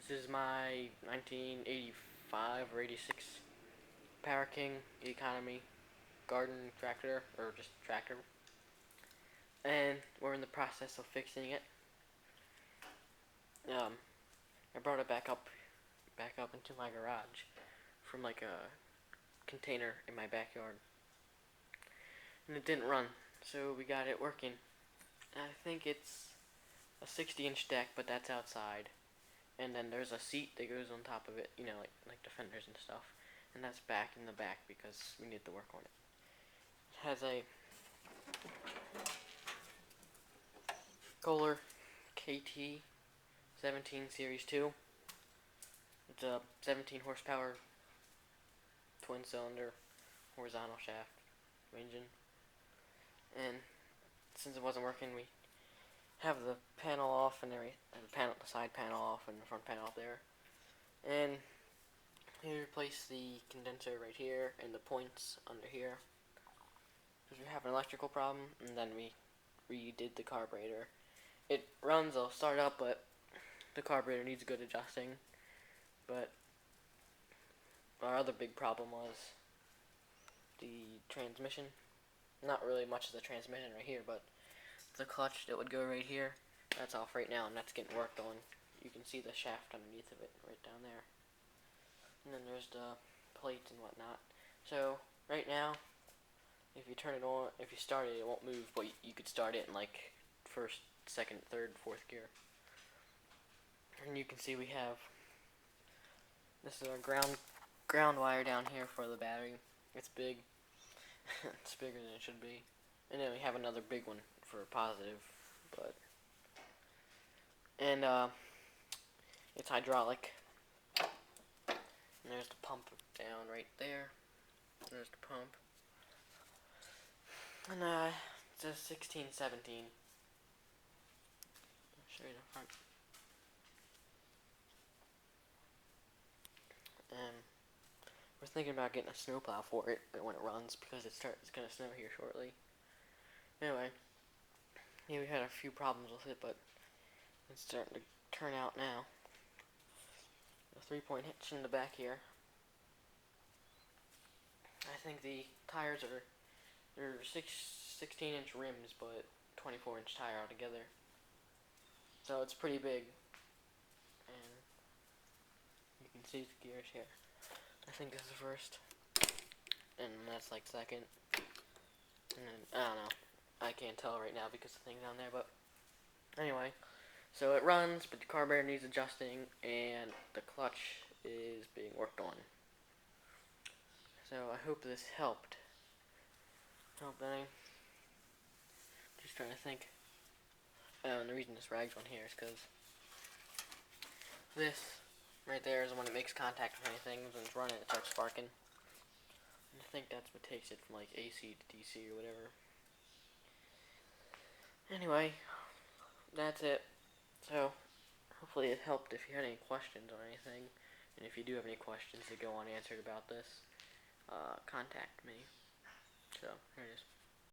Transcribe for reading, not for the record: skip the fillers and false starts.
This is my 1985 or 86 Power King Economy garden tractor, or just tractor. And we're in the process of fixing it. I brought it back up into my garage from like a container in my backyard. And it didn't run, so we got it working. I think it's a 60-inch deck, but that's outside. And then there's a seat that goes on top of it, you know, like defenders and stuff. And that's back in the back because we need to work on it. It has a Kohler KT 17 Series 2. It's a 17 horsepower twin cylinder horizontal shaft engine. And since it wasn't working, we have the panel off and the side panel off and the front panel up there. And we replaced the condenser right here and the points under here because we have an electrical problem, and then we redid the carburetor. It runs, it'll start up, but the carburetor needs good adjusting. But our other big problem was the transmission. Not really much of the transmission right here, but the clutch that would go right here, that's off right now, and that's getting worked on. You can see the shaft underneath of it right down there. And then there's the plates and whatnot. So right now, if you turn it on, if you start it, it won't move, but you could start it in like first, second, third, fourth gear. And you can see we have, this is our ground wire down here for the battery. It's big. It's bigger than it should be. And then we have another big one for positive, but, and it's hydraulic. And there's the pump down right there. There's the pump. And it's a 1617. I'll show you the front. And we're thinking about getting a snowplow for it when it runs, because it's gonna snow here shortly. Anyway, yeah, we had a few problems with it, but it's starting to turn out now. A 3-point hitch in the back here. I think the tires they're 16-inch rims, but 24-inch tire altogether. So it's pretty big. And you can see the gears here. I think this is first, and that's like second. And then, I don't know. I can't tell right now because the thing's down there, but anyway. So it runs, but the carburetor needs adjusting, and the clutch is being worked on. So I hope this helped. Helped any? Just trying to think. And the reason this rag's on here is because this right there is when it makes contact with anything. When it's running, it starts sparking. And I think that's what takes it from like AC to DC or whatever. Anyway, that's it. So, hopefully it helped if you had any questions or anything. And if you do have any questions that go unanswered about this, contact me. So, here it is.